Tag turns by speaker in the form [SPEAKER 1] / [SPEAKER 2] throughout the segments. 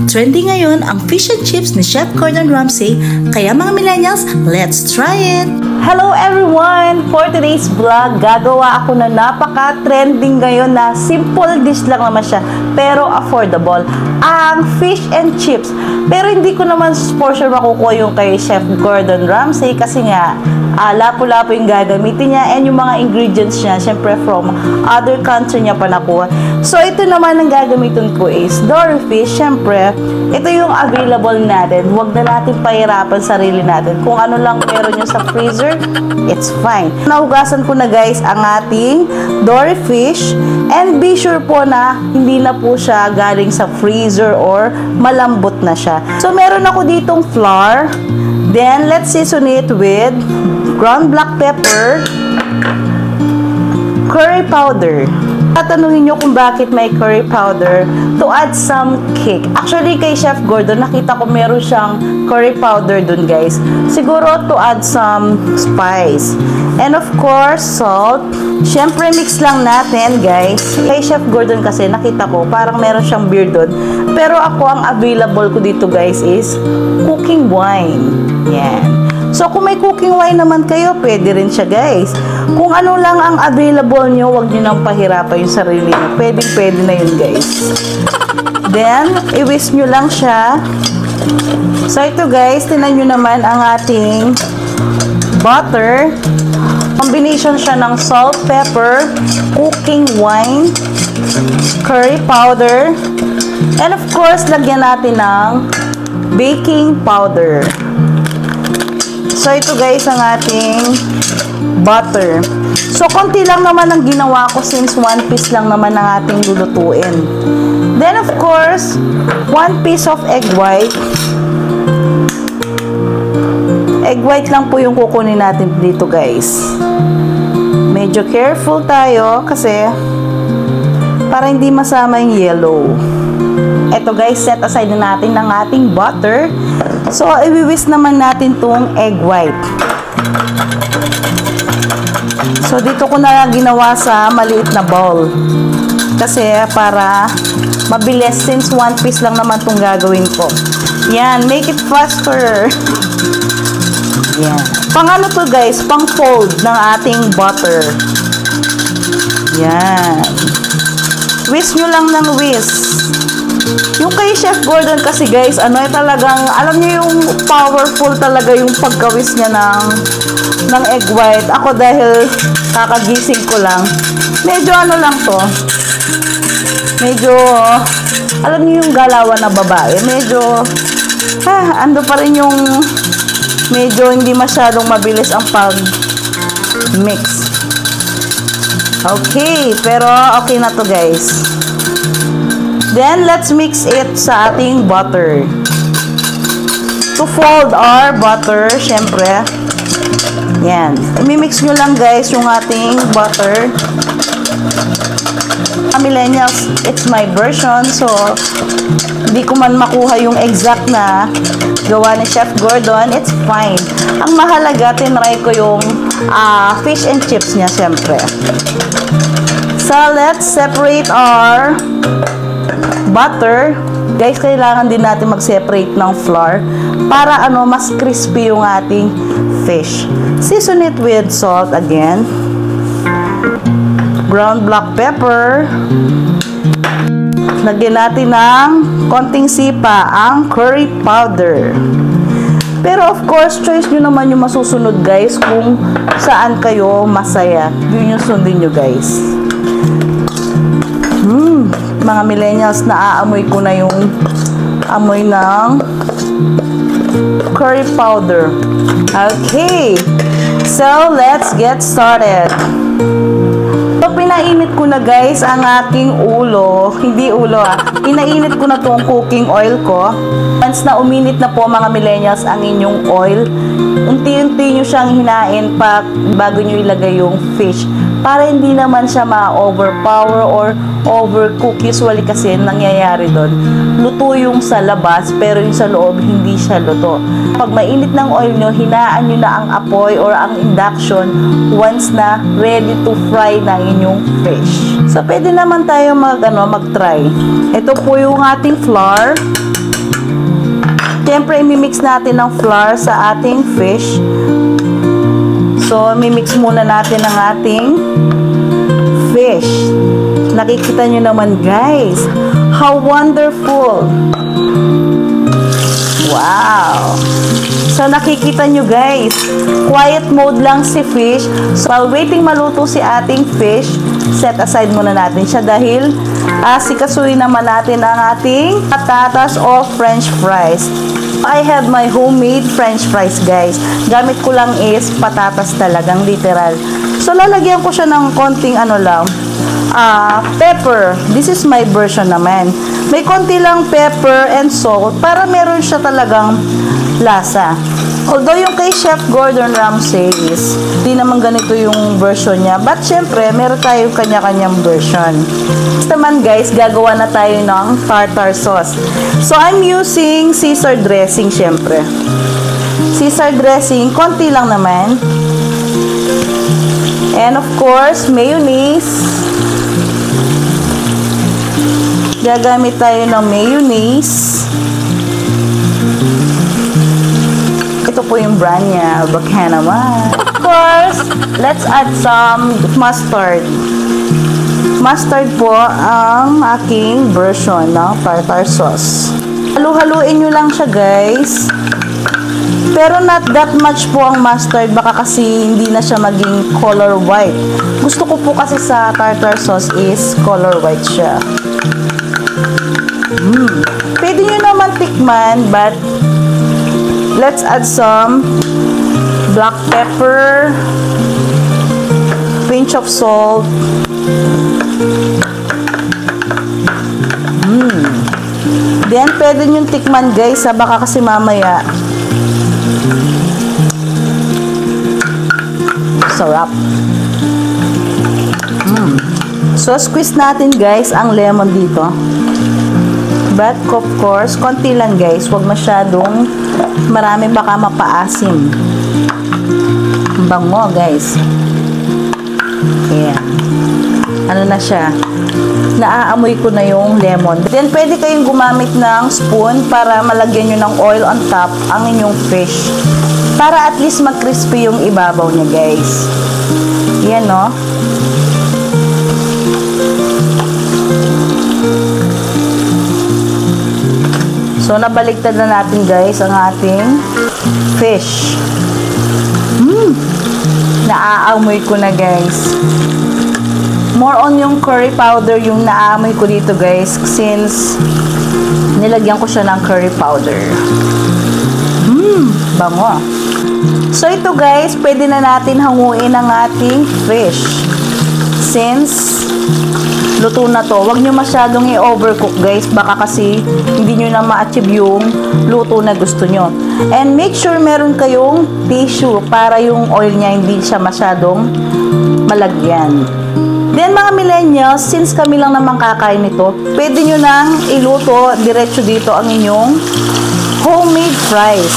[SPEAKER 1] Trending ngayon ang fish and chips ni Chef Gordon Ramsay, kaya mga millennials, let's try it!
[SPEAKER 2] Hello everyone! For today's vlog, gagawa ako na napaka-trending ngayon na simple dish lang naman siya, pero affordable. Ang fish and chips. Pero hindi ko naman for sure makukuha yung kay Chef Gordon Ramsay kasi nga, lapo-lapo yung gagamitin niya and yung mga ingredients niya, syempre from other country niya pa nakuha. So, ito naman ang gagamitin ko is dory fish. Syempre, ito yung available natin. Huwag na natin pahirapan sarili natin. Kung ano lang meron nyo sa freezer, it's fine. Nahugasan ko na guys ang ating dory fish and be sure po na hindi na po siya galing sa freezer or malambot na siya. So, meron ako ditong flour. Then, let's season it with ground black pepper, curry powder. Tatanungin nyo kung bakit may curry powder to add some kick. Actually, kay Chef Gordon, nakita ko meron siyang curry powder dun, guys. Siguro to add some spice. And of course, salt. Siyempre, mix lang natin, guys. Kay Chef Gordon kasi, nakita ko, parang meron siyang beer dun. Pero ako, ang available ko dito, guys, is cooking wine. Yan. So, kung may cooking wine naman kayo, pwede rin siya, guys. Kung ano lang ang available nyo, huwag nyo nang pahirapan yung sarili nyo. Pwede na yun, guys. Then, i-whisk nyo lang siya. So, ito, guys, tinan nyo naman ang ating butter. Combination siya ng salt, pepper, cooking wine, curry powder, and of course, lagyan natin ng baking powder. So, ito guys ang ating butter. So, konti lang naman ang ginawa ko since 1 piece lang naman ang ating lulutuin. Then, of course, 1 piece of egg white. Egg white lang po yung kukunin natin dito guys. Medyo careful tayo kasi para hindi masama yung yellow. Ito guys, set aside na natin ng ating butter. So, i-whisk naman natin tong egg white. So, dito ko na ginawa sa maliit na bowl. Kasi, para mabilis since 1 piece lang naman tong gagawin ko. Yan, make it faster. Yan. Pang ano to guys? Pang fold ng ating butter. Yan. Whisk nyo lang ng whisk. Yung kay Chef Gordon kasi guys, talagang, alam niyo yung powerful talaga yung pagkawis niya ng egg white. Ako dahil kakagising ko lang, medyo lang to. Medyo, alam niyo yung galawan na babae. Medyo, ando pa rin yung, medyo hindi masyadong mabilis ang pag-mix. Okay, pero okay na to guys. Then, let's mix it sa ating butter. To fold our butter, syempre, yan. I-mix nyo lang guys yung ating butter. Millennials, it's my version, so hindi ko man makuha yung exact na gawa ni Chef Gordon, it's fine. Ang mahalaga, tinry ko yung fish and chips niya, syempre. So, let's separate our butter. Guys, kailangan din natin mag-separate ng flour para mas crispy yung ating fish. Season it with salt again. Ground black pepper. Lagyan natin ng konting sipa ang curry powder. Pero of course, choice nyo naman yung masusunod guys kung saan kayo masaya. Yun yung sundin nyo guys. Mga millennials, naaamoy ko na yung amoy ng curry powder. Okay. So, let's get started. So, pinainit ko na guys ang aking ulo. Hindi ulo Pinainit ko na tong cooking oil ko. Once na uminit na po mga millennials ang inyong oil, unti-unti nyo siyang hinain bago nyo ilagay yung fish. Para hindi naman siya ma-overpower or overcook. Usually kasi nangyayari doon, luto yung sa labas pero yung sa loob hindi siya luto. Pag mainit ng oil nyo, hinaan nyo na ang apoy or ang induction once na ready to fry na inyong fish. So, pwede naman tayo mag-try. Ito po yung ating flour. Siyempre, imimix natin ng flour sa ating fish. So, imimix muna natin ang ating fish. Nakikita nyo naman, guys. How wonderful! Wow! So, nakikita nyo guys, quiet mode lang si fish. So, while waiting maluto si ating fish, set aside muna natin siya dahil sikasuin naman natin ang ating patatas o french fries. I have my homemade french fries guys. Gamit ko lang is patatas talagang literal. So, lalagyan ko siya ng konting pepper. This is my version naman. May konti lang pepper and salt para meron siya talagang lasa. Although yung kay Chef Gordon Ramsay is hindi naman ganito yung version niya. But syempre, meron tayong kanya-kanyang version. Next naman guys, gagawa na tayo ng tartar sauce. So I'm using Caesar dressing syempre. Caesar dressing, konti lang naman. And of course, mayonnaise. Gagamit tayo ng mayonnaise. Ito po yung brand niya. Baka naman. Of course, let's add some mustard. Mustard po ang aking version ng tartar sauce. Halu-haluin nyo lang siya guys. Pero not that much po ang mustard. Baka kasi hindi na siya maging color white. Gusto ko po kasi sa tartar sauce is color white siya. Pwede nyo naman tikman, but let's add some black pepper, pinch of salt. Then, pwede nyo tikman guys, baka kasi mamaya. Sarap. So, squeeze natin guys ang lemon dito. But of course, konti lang guys. Huwag masyadong marami, baka mapaasim. Bango guys. Ayan. Ano na siya? Naaamoy ko na yung lemon. Then, pwede kayong gumamit ng spoon para malagyan nyo ng oil on top ang inyong fish. Para at least mag-crispy yung ibabaw niya guys. Yan no. So, nabaliktad na natin guys ang ating fish. Naaamoy ko na guys. More on yung curry powder yung naaamoy ko dito guys since nilagyan ko siya ng curry powder. Bango. So, ito guys, pwede na natin hanguin ang ating fish. Since luto na to, huwag nyo masyadong i-overcook guys, baka kasi hindi nyo na ma-achieve yung luto na gusto nyo. And make sure meron kayong tissue para yung oil niya hindi siya masyadong malagyan. Then mga millennials, since kami lang naman kakain nito, pwede nyo nang iluto diretso dito ang inyong homemade fries.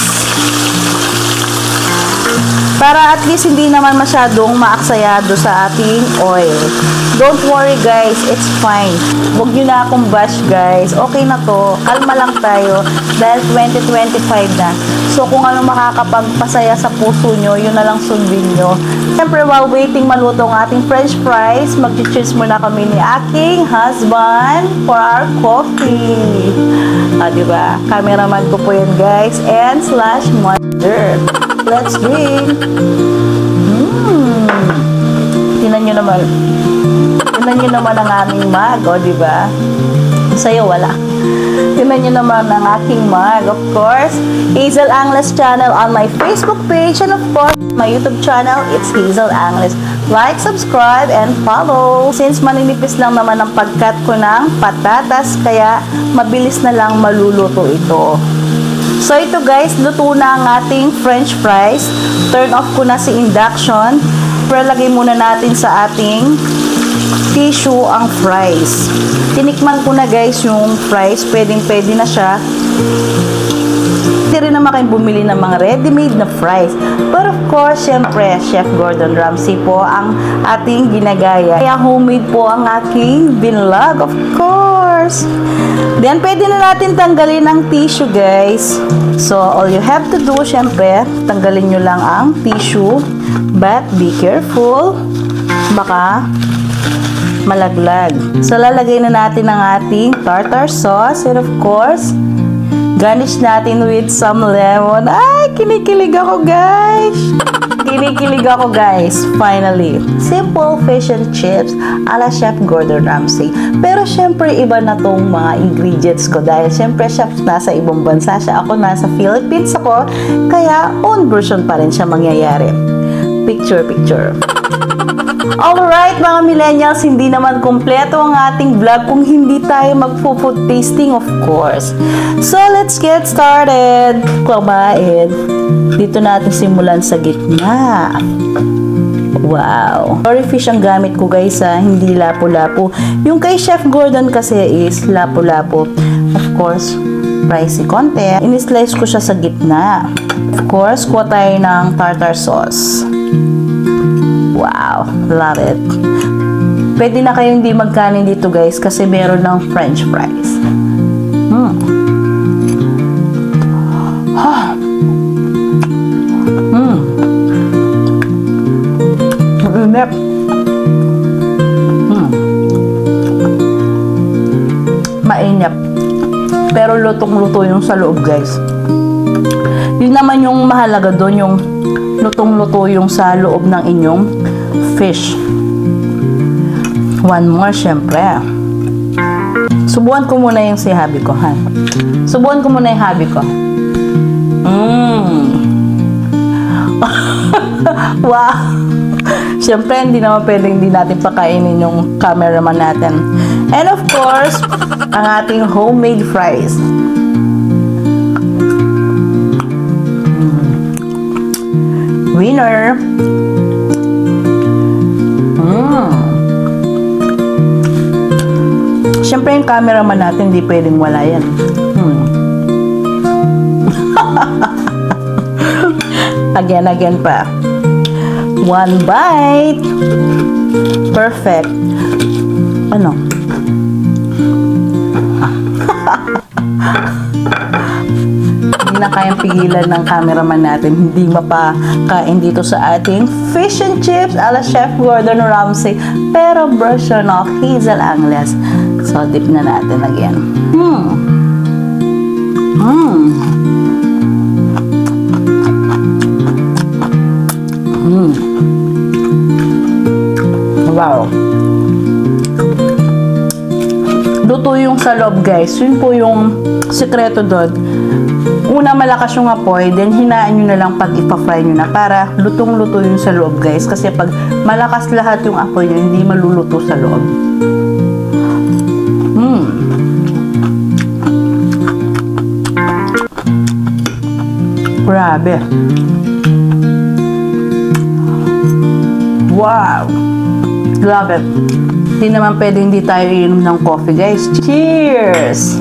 [SPEAKER 2] Para at least hindi naman masyadong maaksayado sa ating oil. Don't worry guys, it's fine. Huwag nyo na akong bash guys. Okay na to. Kalma lang tayo. Dahil 2025 na. So kung ano makakapagpasaya sa puso nyo, yun na lang sundin nyo. Siyempre while waiting maluto ang ating french fries, mag-cheers muna kami ni aking husband for our coffee. Diba? Cameraman ko po yan guys. And slash mother. Let's drink. Tingnan nyo naman. Tingnan nyo naman ang aming mug, o, diba? Sa'yo, wala. Tingnan nyo naman ang aking mug. Of course, Hazel Angles channel on my Facebook page. And of course, my YouTube channel, it's Hazel Angles. Like, subscribe, and follow. Since maninipis lang naman ang pagkat ko ng patatas, kaya mabilis na lang maluluto ito. So, ito guys, luto na ang ating french fries. Turn off ko na si induction. Pero lagay muna natin sa ating tissue ang fries. Tinikman ko na guys yung fries. Pwedeng-pwede na siya. Pwede rin naman kayong bumili ng mga ready-made na fries. But of course, syempre, Chef Gordon Ramsay po ang ating ginagaya. Kaya homemade po ang aking binlog, of course. Then, pwede na natin tanggalin ang tissue, guys. So, all you have to do, syempre, tanggalin nyo lang ang tissue. But, be careful. Baka malaglag. So, lalagay na natin ang ating tartar sauce. And of course, garnish natin with some lemon. Ay, kinikilig ako, guys. Kinikilig ako, guys. Finally. Simple fish and chips ala Chef Gordon Ramsay. Pero, syempre, iba na tong mga ingredients ko. Dahil, syempre, chef nasa ibang bansa siya. Ako nasa Philippines ako. Kaya, own version pa rin siya mangyayari. Picture. Alright mga millennials, hindi naman kompleto ang ating vlog kung hindi tayo magpo-food tasting, of course. So let's get started. Kumain. Dito natin simulan sa gitna. Wow. Dory fish ang gamit ko, guys, hindi lapu-lapu. Yung kay Chef Gordon kasi is lapu-lapu. Of course, pricey konti. In-slice ko siya sa gitna. Of course, kuha tayo ng tartar sauce. Wow, love it. Pwede na kayong hindi magkanin dito, guys, kasi meron ng french fries. Mainit. Mainit. Pero lutong-luto yung sa loob, guys. Yun naman yung mahalaga doon, yung lutong-luto yung sa loob ng inyong fish. One more, syempre. Subuan ko muna yung si hubby ko, ha? Subuan ko muna yung hubby ko. Wow! Syempre, hindi naman pwedeng hindi natin pakainin yung cameraman natin. And of course, ang ating homemade fries. Winner! Siyempre yung cameraman natin, hindi pwedeng wala yan. Again pa. One bite. Perfect. Ano? Hindi na kayang pigilan ng cameraman natin hindi mapakain dito sa ating fish and chips ala Chef Gordon Ramsay, pero version of Hazel Angles. So, dip na natin again. Wow. Luto yung sa loob, guys. Yun po yung sekreto doon. Una, malakas yung apoy, then hinaan nyo na lang pag ipa-fry nyo na para lutong-luto yung sa loob, guys. Kasi pag malakas lahat yung apoy nyo, hindi maluluto sa loob. Grabe. Wow. Love it. Hindi naman pwede hindi tayo iinom ng coffee, guys. Cheers!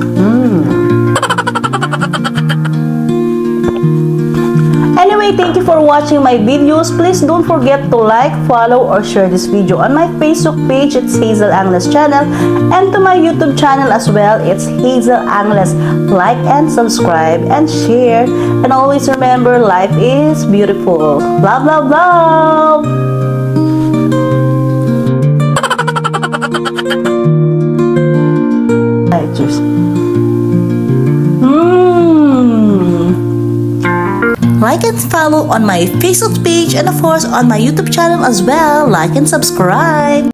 [SPEAKER 2] Anyway, thank you for watching my videos. Please don't forget to like, follow, or share this video on my Facebook page. It's Hazel Angles channel. And to my YouTube channel as well. It's Hazel Angles. Like and subscribe and share. And always remember, life is beautiful. Love, love, love! Cheers.
[SPEAKER 1] Like and follow on my Facebook page and of course on my YouTube channel as well. Like and subscribe.